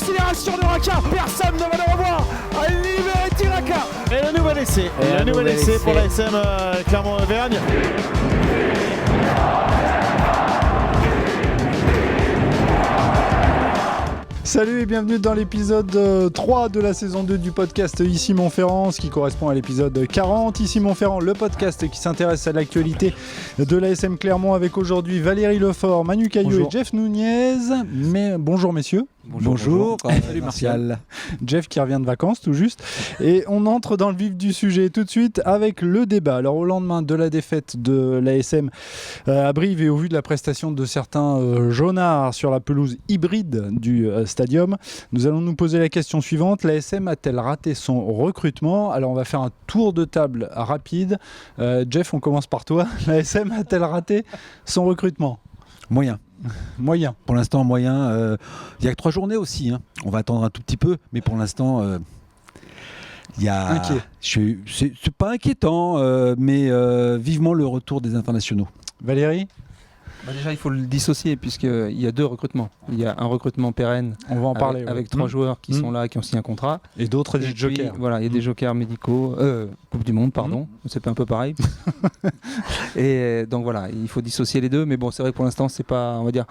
l'accélération de Raka. Personne ne va le revoir. Liberty Raka. Et le nouvel essai. Le nouvel essai pour la SM Clermont-Auvergne. Salut et bienvenue dans l'épisode 3 de la saison 2 du podcast Ici Montferrand, ce qui correspond à l'épisode 40. Ici Montferrand, le podcast qui s'intéresse à l'actualité de l'ASM Clermont avec aujourd'hui Valérie Lefort, Manu Caillou et Jeff Nunez. Mais bonjour messieurs. Bonjour. Salut Martial. Jeff qui revient de vacances tout juste. Et on entre dans le vif du sujet tout de suite avec le débat. Alors au lendemain de la défaite de l'ASM à Brive et au vu de la prestation de certains jaunards sur la pelouse hybride du stadium, nous allons nous poser la question suivante. L'ASM a-t-elle raté son recrutement ? Alors on va faire un tour de table rapide. Jeff, on commence par toi. L'ASM a-t-elle raté son recrutement ? Moyen. Pour l'instant, moyen. Il n'y a que 3 journées aussi. On va attendre un tout petit peu, mais pour l'instant, il y a. Inquiet. C'est pas inquiétant, mais vivement le retour des internationaux. Valérie ? Déjà, il faut le dissocier puisqu'il y a 2 recrutements. Il y a un recrutement pérenne on va en parler, avec 3 joueurs qui sont là, qui ont signé un contrat. Et d'autres des jokers. Voilà, il y a des jokers médicaux. Coupe du Monde, pardon. C'est un peu pareil. Et donc voilà, il faut dissocier les deux. Mais bon, c'est vrai que pour l'instant, c'est pas, on va dire,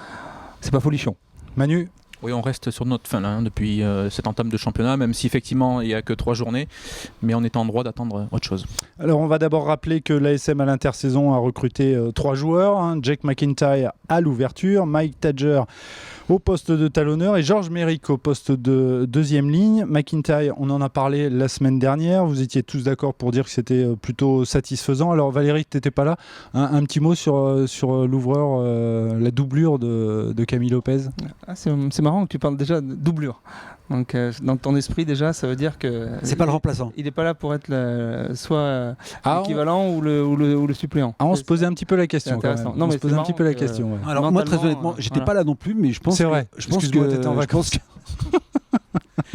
c'est pas folichon. Manu ? Oui, on reste sur notre fin là, depuis cette entame de championnat, même si effectivement il n'y a que 3 journées, mais on est en droit d'attendre autre chose. Alors on va d'abord rappeler que l'ASM à l'intersaison a recruté 3 joueurs, Jake McIntyre à l'ouverture, Mike Tadger au poste de talonneur et Georges Méric au poste de deuxième ligne. McIntyre, on en a parlé la semaine dernière, vous étiez tous d'accord pour dire que c'était plutôt satisfaisant. Alors Valérie, tu n'étais pas là, un petit mot sur l'ouvreur, la doublure de Camille Lopez. C'est marrant que tu parles déjà de doublure. Donc dans ton esprit déjà, ça veut dire que c'est pas le remplaçant. Il n'est pas là pour être soit l'équivalent ou le suppléant. On se posait un petit peu la question. Intéressant. On se posait un petit peu la question. Ouais. Alors moi très honnêtement, j'étais pas là non plus, mais je pense. C'est vrai. Je pense que t'étais en vacances.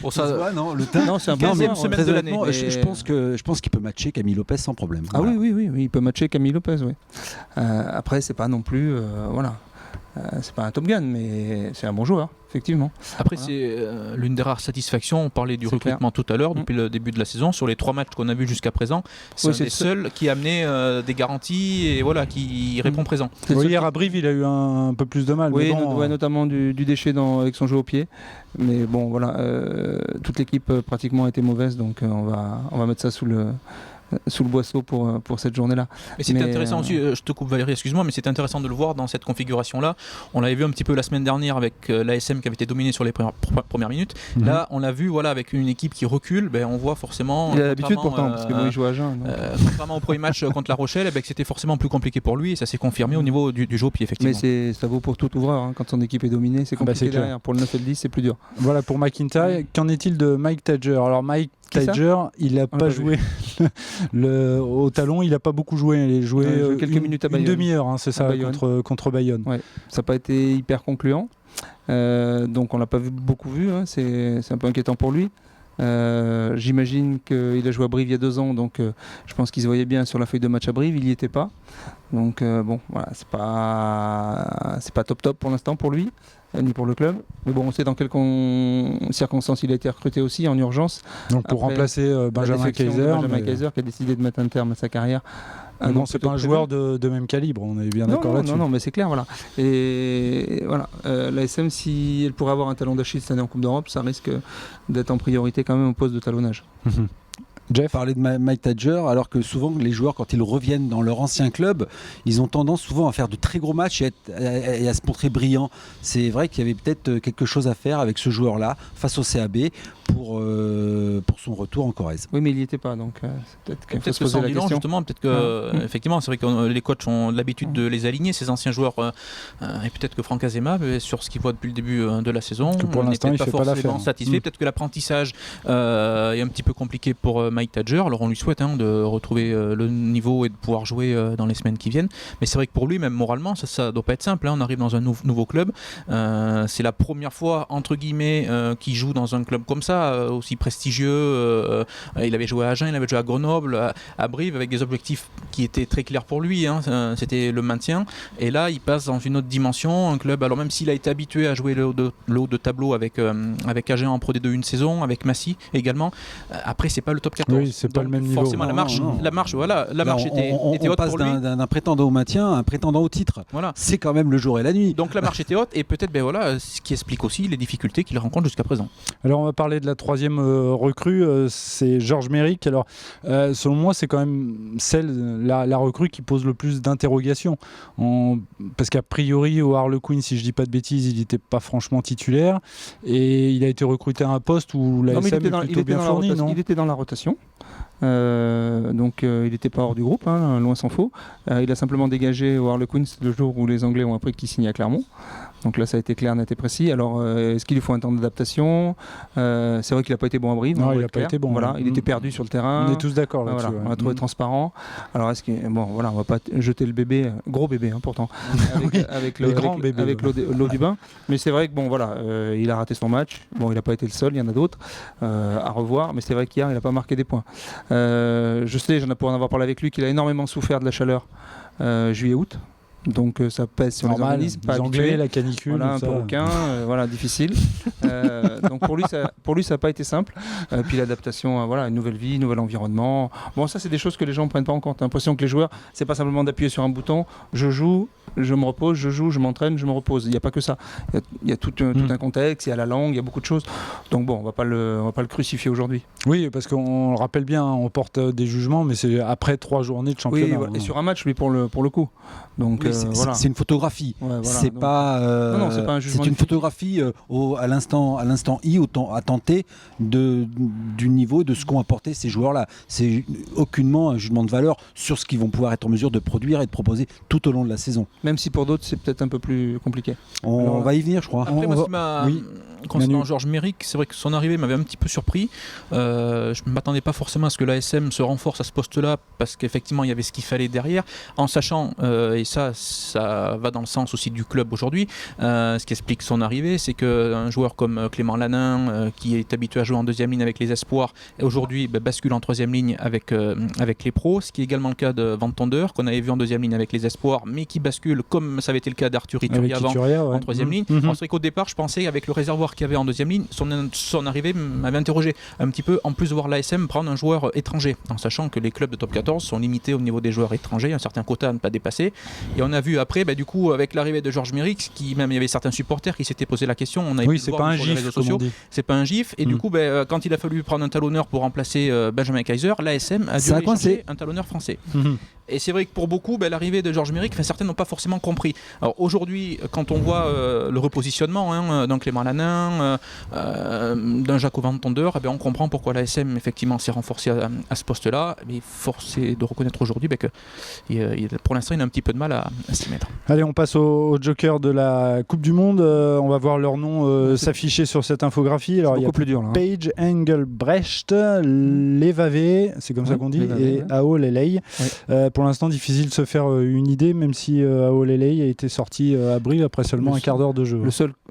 Pour ça, le temps. Non, c'est un deuxième semaine de l'année. Mais... Je pense qu'il peut matcher Camille Lopez sans problème. Ah voilà. oui, il peut matcher Camille Lopez. Oui. Après, c'est pas non plus, c'est pas un Top Gun, mais c'est un bon joueur, effectivement. Après, c'est l'une des rares satisfactions. On parlait du recrutement tout à l'heure, depuis le début de la saison. Sur les 3 matchs qu'on a vus jusqu'à présent, c'est un des seuls qui a amené des garanties et voilà, qui répond présent. Hier à Brive, il a eu un peu plus de mal. Oui, notamment du déchet avec son jeu au pied. Mais bon, voilà, toute l'équipe pratiquement a été mauvaise, donc on va mettre ça sous le boisseau pour cette journée-là. Mais c'était intéressant aussi, je te coupe Valérie, excuse-moi, mais c'était intéressant de le voir dans cette configuration-là. On l'avait vu un petit peu la semaine dernière avec l'ASM qui avait été dominé sur les premières minutes. Là, on l'a vu avec une équipe qui recule, on voit forcément... Il a l'habitude pourtant, parce que il joue à jeun. Contrairement au premier match contre La Rochelle, que c'était forcément plus compliqué pour lui et ça s'est confirmé au niveau du jeu au pied, effectivement. Mais ça vaut pour tout ouvreur, quand son équipe est dominée, c'est compliqué derrière. Pour le 9 et le 10, c'est plus dur. Voilà pour McIntyre. Qu'en est-il de Mike Tadger ? Alors Mike Tadger, il n'a pas joué au talon, il n'a pas beaucoup joué. Il a joué quelques minutes à Bayonne. Une demi-heure, c'est ça, contre Bayonne. Ouais. Ça n'a pas été hyper concluant. Donc on l'a pas beaucoup vu. C'est un peu inquiétant pour lui. J'imagine qu'il a joué à Brive il y a 2 ans, donc je pense qu'il se voyait bien sur la feuille de match à Brive. Il n'y était pas. Donc voilà, c'est pas top pour l'instant pour lui. Ni pour le club. Mais bon, on sait dans quelles circonstances il a été recruté aussi, en urgence. Donc pour remplacer Benjamin Kaiser. Kaiser qui a décidé de mettre un terme à sa carrière. Non, c'est pas un joueur de même calibre, on est bien d'accord là-dessus. Non, mais c'est clair, voilà. Et voilà, l'ASM, si elle pourrait avoir un talon d'Achille cette année en Coupe d'Europe, ça risque d'être en priorité quand même au poste de talonnage. Jeff parlait de Mike Tadger, alors que souvent les joueurs, quand ils reviennent dans leur ancien club, ils ont tendance souvent à faire de très gros matchs et à se montrer brillants. C'est vrai qu'il y avait peut-être quelque chose à faire avec ce joueur-là face au CAB pour son retour en Corrèze. Oui, mais il n'y était pas, donc peut-être qu'il faut se poser la question. Justement, peut-être que effectivement, c'est vrai que les coachs ont l'habitude de les aligner, ces anciens joueurs, et peut-être que Franck Azema, sur ce qu'il voit depuis le début de la saison, pour l'instant, il n'est pas forcément satisfait. Peut-être que l'apprentissage est un petit peu compliqué pour Mike Tadger. Alors on lui souhaite de retrouver le niveau et de pouvoir jouer dans les semaines qui viennent. Mais c'est vrai que pour lui, même moralement, ça doit pas être simple. On arrive dans un nouveau club. C'est la première fois, entre guillemets, qu'il joue dans un club comme ça, voilà, aussi prestigieux. Il avait joué à Agen, il avait joué à Grenoble, à Brive, avec des objectifs qui étaient très clairs pour lui. C'était le maintien. Et là, il passe dans une autre dimension. Un club, alors même s'il a été habitué à jouer le haut de tableau avec Agen en Pro D2 une saison, avec Massy également. Après, c'est pas le top 14. Oui, c'est pas le même niveau. Forcément, la marche était haute passe pour lui. d'un prétendant au maintien à un prétendant au titre. Voilà. C'est quand même le jour et la nuit. Donc la marche était haute et peut-être ce qui explique aussi les difficultés qu'il rencontre jusqu'à présent. Alors on va parler de la troisième recrue, c'est Georges Méric. Alors selon moi c'est quand même la recrue qui pose le plus d'interrogations. Parce qu'a priori au Harlequin, si je dis pas de bêtises, il n'était pas franchement titulaire et il a été recruté à un poste où la SM est plutôt bien fournie, non ? Il était dans la rotation. Donc il n'était pas hors du groupe, loin s'en faut. Il a simplement dégagé au Harlequins le jour où les Anglais ont appris qu'il signait à Clermont. Donc là ça a été clair, net et précis. Alors est-ce qu'il lui faut un temps d'adaptation ? C'est vrai qu'il n'a pas été bon à Brive. Non, il n'a pas été bon. Voilà, il était perdu sur le terrain. On est tous d'accord là-dessus. On l'a trouvé transparent. Alors est-ce qu'on va pas jeter le bébé, gros bébé pourtant, avec l'eau du bain. Mais c'est vrai que il a raté son match. Bon, il n'a pas été le seul, il y en a d'autres à revoir. Mais c'est vrai qu'hier il n'a pas marqué des points. Je sais, pour en avoir parlé avec lui, qu'il a énormément souffert de la chaleur juillet-août. Donc ça pèse sur les organismes, pas Anglais, la canicule, un peu aucun, difficile. Donc pour lui ça n'a pas été simple. Puis l'adaptation à une nouvelle vie, nouvel environnement. Bon, ça c'est des choses que les gens ne prennent pas en compte. J'ai l'impression que les joueurs, c'est pas simplement d'appuyer sur un bouton, je joue, je me repose, je joue, je m'entraîne, je me repose. Il n'y a pas que ça. Il y a tout un contexte, il y a la langue, il y a beaucoup de choses. Donc bon, on va pas le crucifier aujourd'hui. Oui, parce qu'on le rappelle bien, on porte des jugements, mais c'est après 3 journées de championnat. Oui, et sur un match, lui pour le coup. Donc c'est une photographie. C'est pas un jugement. C'est une photographie à l'instant I, à tenter du niveau de ce qu'ont apporté ces joueurs-là. C'est aucunement un jugement de valeur sur ce qu'ils vont pouvoir être en mesure de produire et de proposer tout au long de la saison. Même si pour d'autres c'est peut-être un peu plus compliqué. On va y venir, je crois. Après, concernant Georges Méric, c'est vrai que son arrivée m'avait un petit peu surpris. Je ne m'attendais pas forcément à ce que l'ASM se renforce à ce poste-là, parce qu'effectivement il y avait ce qu'il fallait derrière, en sachant, et ça va dans le sens aussi du club aujourd'hui, ce qui explique son arrivée, c'est qu'un joueur comme Clément Lanin, qui est habitué à jouer en deuxième ligne avec les espoirs, aujourd'hui bascule en troisième ligne avec les pros, ce qui est également le cas de Van Tonder, qu'on avait vu en deuxième ligne avec les espoirs, mais qui bascule, comme ça avait été le cas d'Arthur Ituri avant, en troisième ligne. C'est vrai qu'au départ, je pensais, avec le réservoir qu'il y avait en deuxième ligne, son arrivée m'avait interrogé un petit peu, en plus de voir l'ASM prendre un joueur étranger, en sachant que les clubs de top 14 sont limités au niveau des joueurs étrangers, un certain quota à ne pas dépasser. Et on a vu après, du coup, avec l'arrivée de Georges Méric, il y avait certains supporters qui s'étaient posé la question, on a c'est pas un gif, c'est pas un gif, et du coup, quand il a fallu prendre un talonneur pour remplacer Benjamin Kaiser, l'ASM a dû aller chercher un talonneur français. Et c'est vrai que pour beaucoup, l'arrivée de Georges Méric, certains n'ont pas forcément compris. Alors aujourd'hui, quand on voit le repositionnement d'un Clément Lanin, d'un Jaco Van Tonder, on comprend pourquoi l'ASM effectivement s'est renforcé à ce poste-là. Mais force est de reconnaître aujourd'hui que pour l'instant, il a un petit peu de mal à s'y mettre. Allez, on passe au joker de la Coupe du Monde. On va voir leur nom s'afficher sur cette infographie. Alors, il y a plus dur, là, Page Engelbrecht, Levavé, c'est comme ça qu'on dit, et Ao Lelei. Pour l'instant, difficile de se faire une idée, même si Ao Lelei a été sorti à Brive après seulement un quart d'heure de jeu.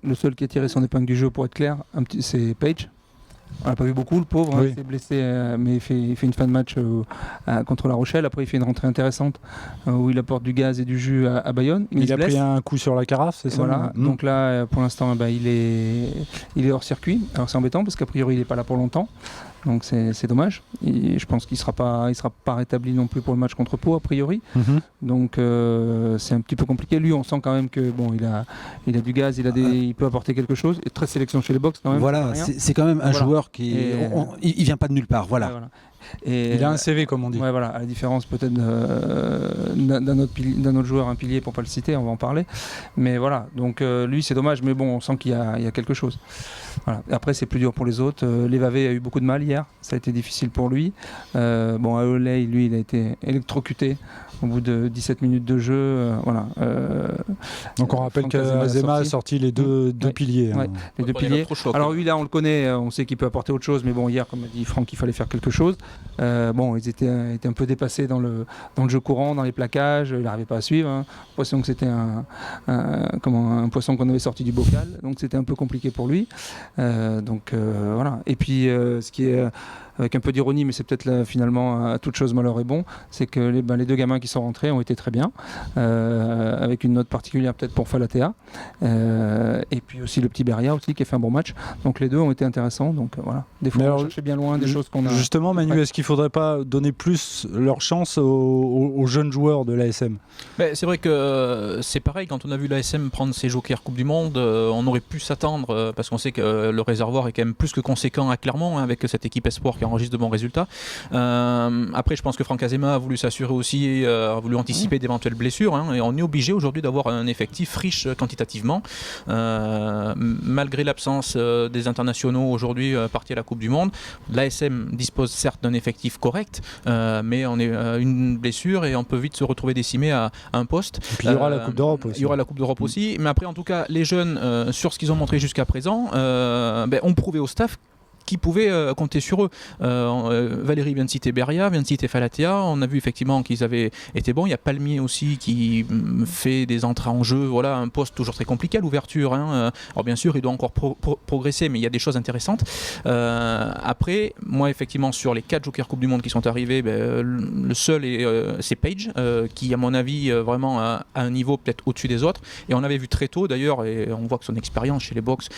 Le seul qui a tiré son épingle du jeu, pour être clair, c'est Page. On l'a pas vu beaucoup, le pauvre, il s'est blessé, mais il fait une fin de match contre La Rochelle. Après, il fait une rentrée intéressante où il apporte du gaz et du jus à Bayonne. Il a pris un coup sur la carafe, c'est ça. Voilà. Donc là, pour l'instant, il est hors circuit. Alors c'est embêtant parce qu'a priori, il n'est pas là pour longtemps. Donc c'est dommage. Et je pense qu'il sera pas rétabli non plus pour le match contre Pau a priori. Donc c'est un petit peu compliqué. Lui, on sent quand même que il a du gaz, il peut apporter quelque chose. Et très sélection chez les box quand même. Voilà, c'est quand même un joueur qui il vient pas de nulle part. Voilà. Et il a un CV comme on dit. À la différence peut-être d'un autre joueur, un pilier pour pas le citer, on va en parler. Mais voilà, donc lui c'est dommage, mais bon, on sent qu'il y a quelque chose. Voilà. Après c'est plus dur pour les autres. Levavé a eu beaucoup de mal hier, ça a été difficile pour lui. Aoley, lui, il a été électrocuté au bout de 17 minutes de jeu. Donc on rappelle qu'Azema a sorti les deux piliers. Les deux piliers. Alors lui là on le connaît, on sait qu'il peut apporter autre chose, mais bon hier comme a dit Franck il fallait faire quelque chose. Bon, ils étaient un peu dépassés dans le jeu courant, dans les plaquages, il n'arrivait pas à suivre. Hein. L'impression que c'était un poisson qu'on avait sorti du bocal, donc c'était un peu compliqué pour lui. Voilà. Et puis, ce qui est avec un peu d'ironie, mais c'est peut-être finalement à toute chose malheur est bon, c'est que les deux gamins qui sont rentrés ont été très bien, avec une note particulière peut-être pour Falatea, et puis aussi le petit Beria aussi qui a fait un bon match. Donc les deux ont été intéressants. Donc voilà. Des fois, on cherchait bien loin des choses qu'on a. Justement, Manu, est-ce qu'il ne faudrait pas donner plus leur chance aux jeunes joueurs de l'ASM ? C'est vrai que c'est pareil, quand on a vu l'ASM prendre ses jokers Coupe du Monde, on aurait pu s'attendre, parce qu'on sait que le réservoir est quand même plus que conséquent à Clermont, avec cette équipe espoir qui enregistre de bons résultats. Après, je pense que Franck Azema a voulu s'assurer aussi, a voulu anticiper d'éventuelles blessures, et on est obligé aujourd'hui d'avoir un effectif riche quantitativement. Malgré l'absence des internationaux aujourd'hui partis à la Coupe du Monde, l'ASM dispose certes d'un effectif correct, mais on est une blessure et on peut vite se retrouver décimé à un poste. Et puis il y aura la Coupe d'Europe aussi. Il y aura la Coupe d'Europe aussi, mais après en tout cas les jeunes sur ce qu'ils ont montré jusqu'à présent ont prouvé au staff qui pouvaient compter sur eux. Valérie vient de citer Beria, vient de citer Falatea. On a vu effectivement qu'ils avaient été bons. Il y a Palmier aussi qui fait des entrées en jeu. Voilà, un poste toujours très compliqué à l'ouverture. Alors bien sûr, il doit encore progresser, mais il y a des choses intéressantes. Après, moi effectivement, sur les 4 Jokers Coupe du Monde qui sont arrivés, le seul c'est Page, qui à mon avis vraiment a un niveau peut-être au-dessus des autres. Et on avait vu très tôt d'ailleurs, et on voit que son expérience chez les Box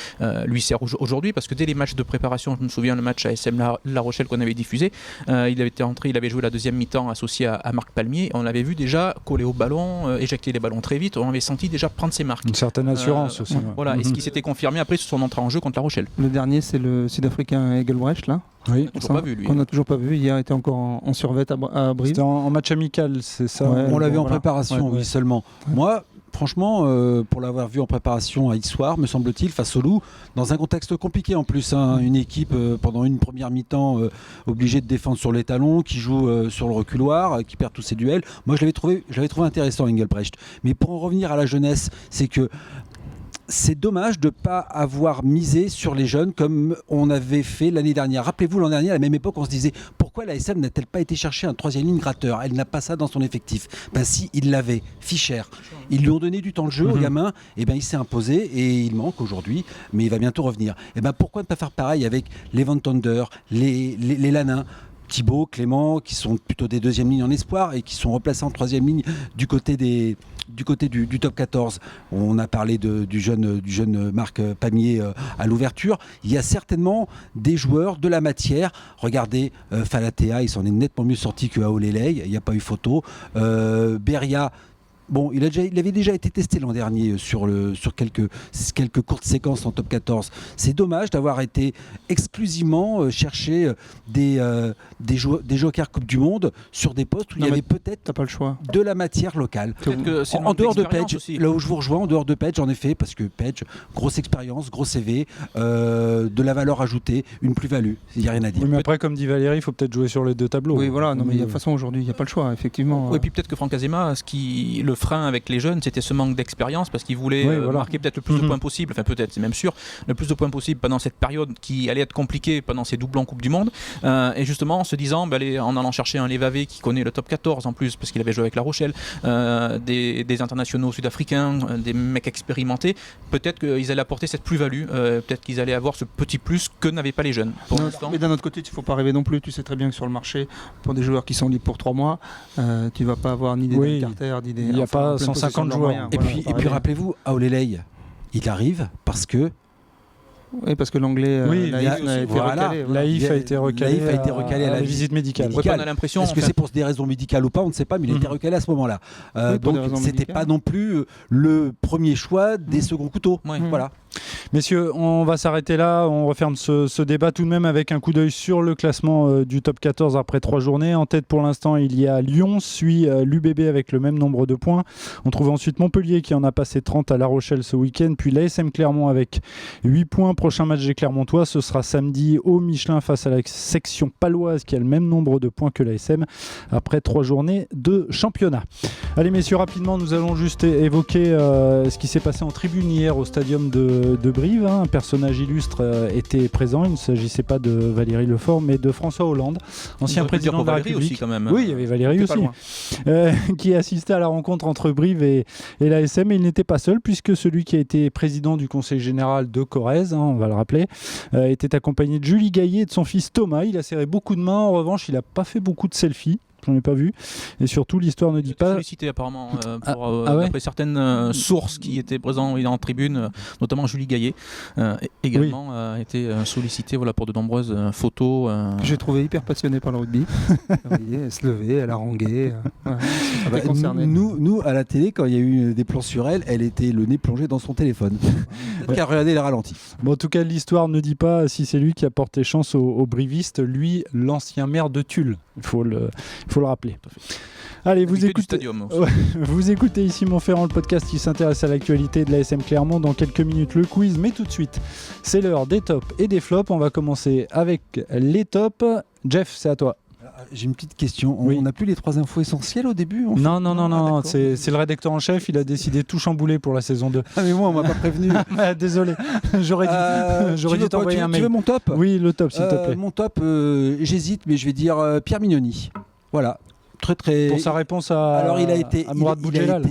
lui sert aujourd'hui, parce que dès les matchs de préparation, je me souviens le match à SM La Rochelle qu'on avait diffusé, il avait été entré, il avait joué la deuxième mi-temps associé à Marc Palmier. On l'avait vu déjà coller au ballon, éjecter les ballons très vite. On avait senti déjà prendre ses marques. Une certaine assurance aussi. Voilà, et ce qui s'était confirmé après sur son entrée en jeu contre La Rochelle. Le dernier, c'est le Sud-Africain Egelbrecht là. Oui, pas vu, lui. On n'a toujours pas vu. Hier, il était encore en survêt à Brive. C'était en match amical, c'est ça. On l'a vu en préparation, oui, seulement. Moi, franchement, pour l'avoir vu en préparation à X-Soir, me semble-t-il, face au Loup, dans un contexte compliqué en plus, une équipe pendant une première mi-temps obligée de défendre sur les talons, qui joue sur le reculoir, qui perd tous ses duels. Moi, je l'avais trouvé intéressant, Engelbrecht. Mais pour en revenir à la jeunesse, c'est que c'est dommage de ne pas avoir misé sur les jeunes comme on avait fait l'année dernière. Rappelez-vous, l'an dernier, à la même époque, on se disait pourquoi la SM n'a-t-elle pas été chercher un troisième ligne gratteur ? Elle n'a pas ça dans son effectif. Si, il l'avait. Fischer. Ils lui ont donné du temps de jeu au gamin, et il s'est imposé et il manque aujourd'hui, mais il va bientôt revenir. Pourquoi ne pas faire pareil avec les Van Tonder, les Lanin, Thibaut, Clément, qui sont plutôt des deuxièmes lignes en espoir et qui sont replacés en troisième ligne du côté du top 14. On a parlé du jeune Marc Palmier à l'ouverture. Il y a certainement des joueurs de la matière. Regardez Falatea, il s'en est nettement mieux sorti que Aolelei, il n'y a pas eu photo. Beria, bon, il avait déjà été testé l'an dernier sur quelques courtes séquences en top 14. C'est dommage d'avoir été exclusivement chercher des jokers Coupe du Monde sur des postes où il y avait peut-être pas le choix. De la matière locale. En dehors de Page, aussi. Là où je vous rejoins, en dehors de Page, en effet, parce que Page, grosse expérience, gros CV, de la valeur ajoutée, une plus-value. Il n'y a rien à dire. Oui, mais après, comme dit Valérie, il faut peut-être jouer sur les deux tableaux. Oui, voilà. Non, mais de toute façon, aujourd'hui, il n'y a pas le choix, effectivement. Oui, et puis peut-être que Franck Azema, le frein avec les jeunes, c'était ce manque d'expérience, parce qu'il voulait marquer peut-être le plus de points possible, enfin peut-être, c'est même sûr, le plus de points possible pendant cette période qui allait être compliquée pendant ces doublons Coupe du Monde, et justement en se disant, en allant chercher un Levavé qui connaît le top 14 en plus, parce qu'il avait joué avec La Rochelle, des internationaux sud-africains, des mecs expérimentés, peut-être qu'ils allaient apporter cette plus-value, peut-être qu'ils allaient avoir ce petit plus que n'avaient pas les jeunes. Pour l'instant. Mais d'un autre côté, il ne faut pas rêver non plus, tu sais très bien que sur le marché, pour des joueurs qui sont libres pour 3 mois, tu ne vas pas avoir ni des Carter, ni des... Il n'y a pas 150 joueurs. Et puis rappelez-vous, Aolelei, il arrive parce que... Oui, parce que l'anglais Laïf a été recalé à la visite médicale. On a l'impression. Est-ce que c'est pour des raisons médicales ou pas, on ne sait pas, mais il a été recalé à ce moment-là. Donc c'était pas non plus le premier choix des seconds couteaux. Voilà. Messieurs, on va s'arrêter là, on referme ce débat tout de même avec un coup d'œil sur le classement du top 14 après 3 journées. En tête pour l'instant, il y a Lyon, suit l'UBB avec le même nombre de points. On trouve ensuite Montpellier qui en a passé 30 à La Rochelle ce week-end, puis l'ASM Clermont avec 8 points. Prochain match des Clermontois, ce sera samedi au Michelin face à la section paloise qui a le même nombre de points que l'ASM après 3 journées de championnat. Allez messieurs, rapidement, nous allons juste évoquer ce qui s'est passé en tribune hier au stadium de de Brive. Un personnage illustre était présent. Il ne s'agissait pas de Valérie Lefort, mais de François Hollande, ancien président de la Valérie République. aussi, quand même. Oui, il y avait Valérie aussi, qui assistait à la rencontre entre Brive et l'ASM. Et il n'était pas seul, puisque celui qui a été président du conseil général de Corrèze, on va le rappeler, était accompagné de Julie Gaillet et de son fils Thomas. Il a serré beaucoup de mains. En revanche, il n'a pas fait beaucoup de selfies. J'en ai pas vu. Et surtout, l'histoire ne dit pas. Sollicité apparemment ouais. d'après certaines sources qui étaient présentes en tribune, notamment Julie Gaillet, également a été sollicitée pour de nombreuses photos. J'ai trouvé hyper passionnée par le rugby. Vous voyez, elle se levait, elle haranguait. Nous, à la télé, quand il y a eu des plans sur elle, elle était le nez plongé dans son téléphone. Peut-être qu'elle regardait les ralentis. Bon, en tout cas, l'histoire ne dit pas si c'est lui qui a porté chance aux brivistes, lui, l'ancien maire de Tulle. Il faut le rappeler. Allez, vous écoutez ici Montferrand, le podcast qui s'intéresse à l'actualité de l'ASM Clermont. Dans quelques minutes, le quiz, mais tout de suite, c'est l'heure des tops et des flops. On va commencer avec les tops. Jeff, c'est à toi. J'ai une petite question. Oui. On n'a plus les 3 infos essentielles au début Non. C'est le rédacteur en chef. Il a décidé de tout chambouler pour la saison 2. Ah, mais moi, on m'a pas prévenu. Désolé. J'aurais dû t'envoyer un mail. Tu veux mon top ? Oui, le top, s'il te plaît. Mon top, j'hésite, mais je vais dire Pierre Mignoni. Voilà. Très. Pour sa réponse à Alors, il a été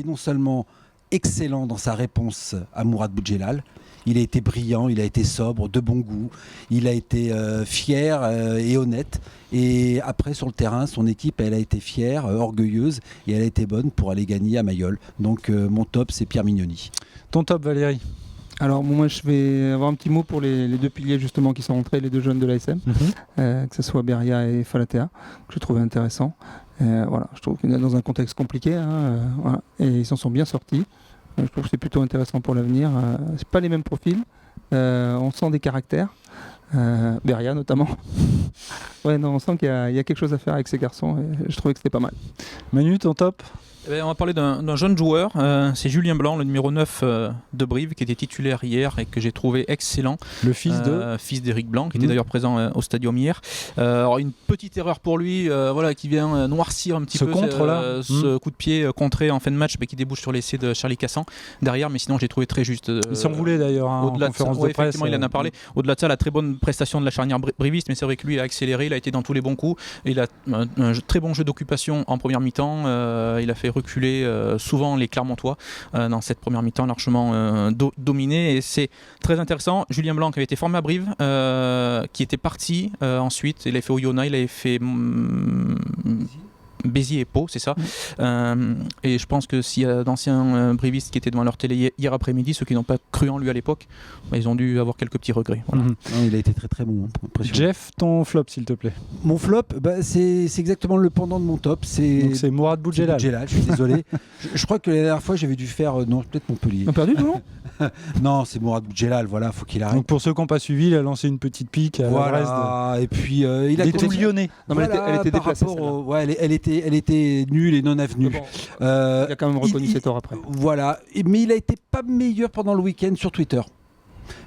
non seulement excellent dans sa réponse à Mourad Boudjelal, il a été brillant, il a été sobre, de bon goût, il a été fier et honnête. Et après, sur le terrain, son équipe, elle a été fière, orgueilleuse, et elle a été bonne pour aller gagner à Mayol. Donc, mon top, c'est Pierre Mignoni. Ton top, Valérie ? Alors moi je vais avoir un petit mot pour les deux piliers justement qui sont rentrés, les deux jeunes de l'ASM, que ce soit Beria et Falatea, que je trouvais intéressant. Je trouve qu'il est dans un contexte compliqué, et ils s'en sont bien sortis. Je trouve que c'est plutôt intéressant pour l'avenir. C'est pas les mêmes profils, on sent des caractères, Beria notamment. On sent qu'il y a quelque chose à faire avec ces garçons, et je trouvais que c'était pas mal. Manu, ton top ? On va parler d'un jeune joueur, c'est Julien Blanc, le numéro 9 de Brive, qui était titulaire hier et que j'ai trouvé excellent. Le fils d'Éric Blanc, qui était d'ailleurs présent au stadium hier. Alors une petite erreur pour lui, qui vient noircir un petit peu ce coup de pied contré en fin de match, qui débouche sur l'essai de Charlie Cassan derrière, mais sinon j'ai trouvé très juste. Il s'en voulait d'ailleurs en conférence de presse. Effectivement, il en a parlé. Au-delà de ça, la très bonne prestation de la charnière briviste, mais c'est vrai que lui il a accéléré, il a été dans tous les bons coups, et il a un très bon jeu d'occupation en première mi-temps. Il a fait reculer souvent les Clermontois dans cette première mi-temps largement dominée, et c'est très intéressant. Julien Blanc qui avait été formé à Brive, qui était parti ensuite, il avait fait Oyonnax, il avait fait Béziers et Pau, c'est ça. Et je pense que s'il y a d'anciens brivistes qui étaient devant leur télé hier après-midi, ceux qui n'ont pas cru en lui à l'époque, ils ont dû avoir quelques petits regrets. Voilà. Non, il a été très très bon. Jeff, ton flop s'il te plaît. Mon flop, c'est exactement le pendant de mon top. Donc c'est Mourad Boudjelal. Je suis désolé. je crois que la dernière fois j'avais dû faire peut-être Montpellier. On a perdu non Non, c'est Mourad Boudjelal, voilà, faut qu'il arrête. Donc pour ceux qui n'ont pas suivi, il a lancé une petite pique à Brest. Et puis il a était lyonnais. Non, mais elle était déplacée. Elle était nulle et non avenue. Bon, il a quand même reconnu ses torts après. Voilà, mais il a été pas meilleur pendant le week-end sur Twitter.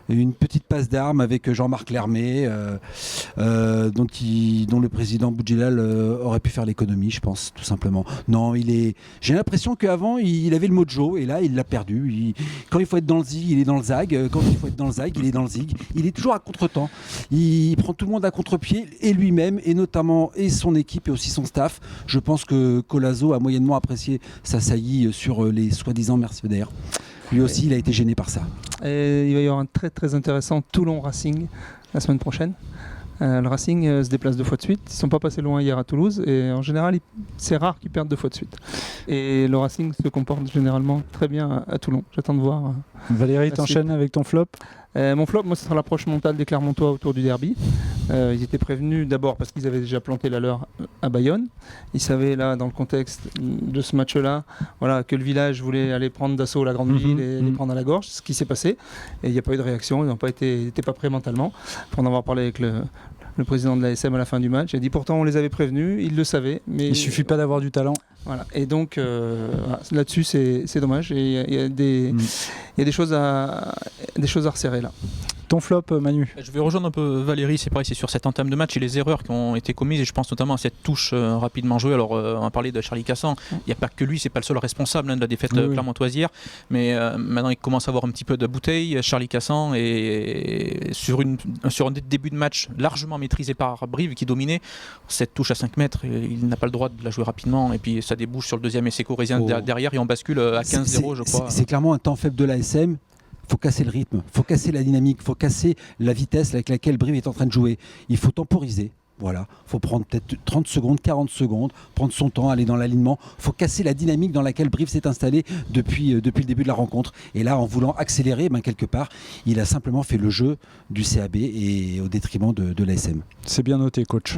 Une petite passe d'armes avec Jean-Marc Lermé, dont le président Boudjelal aurait pu faire l'économie, je pense, tout simplement. Non, j'ai l'impression qu'avant, il avait le mojo, et là, il l'a perdu. Quand il faut être dans le zig, il est dans le zag. Quand il faut être dans le zag, il est dans le zig. Il est toujours à contre-temps. Il prend tout le monde à contre-pied, et lui-même, et notamment et son équipe, et aussi son staff. Je pense que Colazo a moyennement apprécié sa saillie sur les soi-disant mercenaires. Lui aussi, il a été gêné par ça. Et il va y avoir un très très intéressant Toulon Racing la semaine prochaine. Le Racing se déplace 2 fois de suite. Ils ne sont pas passés loin hier à Toulouse, et en général, c'est rare qu'ils perdent 2 fois de suite. Et le Racing se comporte généralement très bien à Toulon. J'attends de voir. Valérie, t'enchaînes avec ton flop. Mon flop, moi, ce sera l'approche mentale des Clermontois autour du derby. Ils étaient prévenus d'abord parce qu'ils avaient déjà planté la leur à Bayonne. Ils savaient, là, dans le contexte de ce match-là, que le village voulait aller prendre d'assaut la grande ville et les prendre à la gorge, ce qui s'est passé. Et il n'y a pas eu de réaction, ils n'étaient pas prêts mentalement. Pour en avoir parlé avec le président de l'ASM à la fin du match, il a dit pourtant on les avait prévenus, ils le savaient. Mais il suffit pas d'avoir du talent. Voilà. Et donc là-dessus c'est dommage, et il y a des choses à resserrer là. Ton flop, Manu? Je vais rejoindre un peu Valérie, c'est pareil, c'est sur cette entame de match et les erreurs qui ont été commises, et je pense notamment à cette touche rapidement jouée. Alors on a parlé de Charlie Cassan, il n'y a pas que lui, c'est pas le seul responsable de la défaite clermontoisière, mais maintenant il commence à avoir un petit peu de bouteille, Charlie Cassan, et sur un début de match largement maîtrisé par Brive qui dominait, cette touche à 5 mètres, il n'a pas le droit de la jouer rapidement, et puis ça débouche sur le deuxième essai corrézien derrière, et on bascule à 15-0 je crois. C'est clairement un temps faible de l'ASM. Il faut casser le rythme, il faut casser la dynamique, il faut casser la vitesse avec laquelle Brive est en train de jouer. Il faut temporiser. Voilà, il faut prendre peut-être 30 secondes, 40 secondes, prendre son temps, aller dans l'alignement. Il faut casser la dynamique dans laquelle Brive s'est installé depuis le début de la rencontre. Et là, en voulant accélérer, quelque part, il a simplement fait le jeu du CAB et au détriment de l'ASM. C'est bien noté, coach.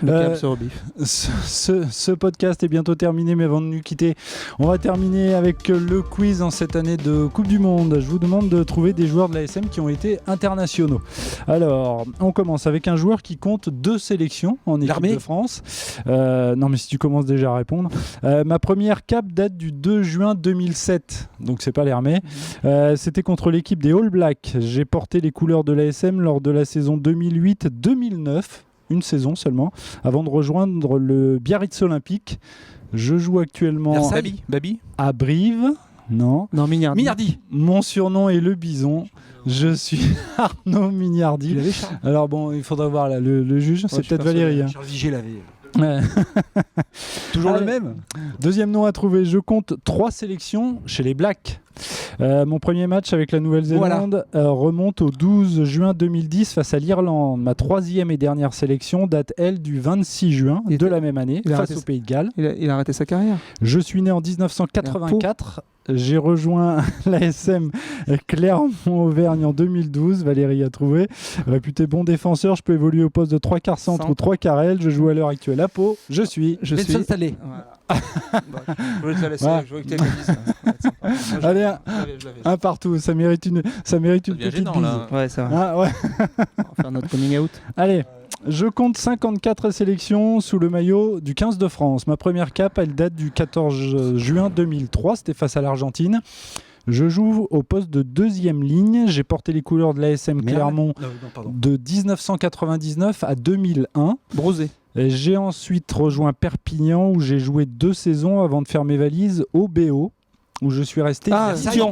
Le câble se rebiffe. Ce podcast est bientôt terminé, mais avant de nous quitter, on va terminer avec le quiz en cette année de Coupe du Monde. Je vous demande de trouver des joueurs de l'ASM qui ont été internationaux. Alors, on commence avec un joueur qui compte 2 sélections en équipe de France. Non, mais si tu commences déjà à répondre. Ma première cape date du 2 juin 2007, donc c'est pas l'Hermé. C'était contre l'équipe des All Blacks. J'ai porté les couleurs de l'ASM lors de la saison 2008-2009, une saison seulement, avant de rejoindre le Biarritz Olympique. Je joue actuellement Babi à Brive. Non, Mignardi. Mon surnom est le Bison. Je suis Arnaud Mignardi. Alors bon, il faudra voir là, le juge, c'est peut-être Valérie. Hein. Charles Vigée l'avait. Ouais. Toujours le même. Deuxième nom à trouver, je compte 3 sélections chez les Blacks. Mon premier match avec la Nouvelle-Zélande remonte au 12 juin 2010 face à l'Irlande. Ma 3e et dernière sélection date, elle, du 26 juin de la même année face au Pays de Galles. Il a arrêté sa carrière. Je suis né en 1984. J'ai rejoint l'ASM Clermont-Auvergne en 2012. Valérie a trouvé. Réputé bon défenseur, je peux évoluer au poste de 3 quarts centre ou 3 quarts aile. Je joue à l'heure actuelle à Pau. Je suis Salé. Je voulais te la laisser. Ouais. Je voulais que tu aies dit ça. Allez, un partout. Ça mérite une petite gênant, bise. là. Ouais, ça va. Ah, ouais. On va faire notre coming out. Allez, je compte 54 sélections sous le maillot du 15 de France. Ma première cape, elle date du 14 juin 2003. C'était face à l'Argentine. Je joue au poste de 2e ligne. J'ai porté les couleurs de l'ASM Clermont de 1999 à 2001. Brosé. Et j'ai ensuite rejoint Perpignan où j'ai joué 2 saisons avant de faire mes valises au BO où je suis resté.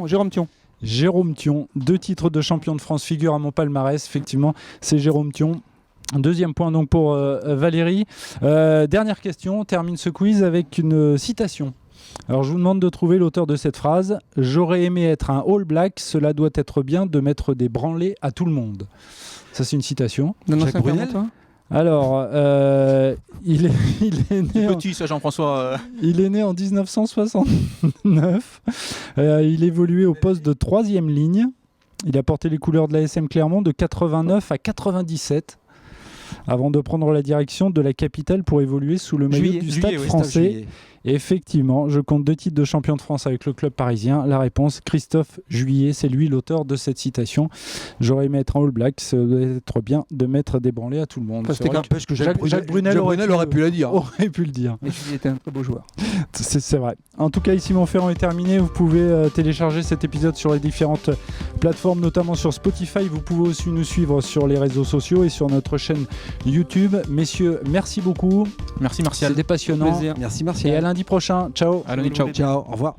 Jérôme Thion. Jérôme Thion, 2 titres de champion de France figurent à mon palmarès. Effectivement, c'est Jérôme Thion. 2e point donc pour Valérie. Dernière question, on termine ce quiz avec une citation. Alors je vous demande de trouver l'auteur de cette phrase. J'aurais aimé être un All Black, cela doit être bien de mettre des branlées à tout le monde. Ça c'est une citation. Jacques Brunel. Alors, il est né petit, ça Jean-François. Il est né en 1969. Il évoluait au poste de 3e ligne. Il a porté les couleurs de l'ASM Clermont de 89 à 97. Avant de prendre la direction de la capitale pour évoluer sous le maillot du Stade français. Et effectivement, je compte 2 titres de champion de France avec le club parisien. La réponse, Christophe Juillet, c'est lui l'auteur de cette citation. J'aurais aimé être un All Black, ça doit être bien de mettre des branlées à tout le monde. Parce que Jacques Brunel aurait pu le dire. Aurait pu le dire. Mais Juillet était un très beau joueur. C'est vrai. En tout cas, ici Montferrand est terminé. Vous pouvez télécharger cet épisode sur les différentes plateformes, notamment sur Spotify. Vous pouvez aussi nous suivre sur les réseaux sociaux et sur notre chaîne YouTube. Messieurs, merci beaucoup. Merci Martial. C'était passionnant. Plaisir. Merci Martial. Et à lundi prochain. Ciao. À lundi, ciao. Ciao. Au revoir.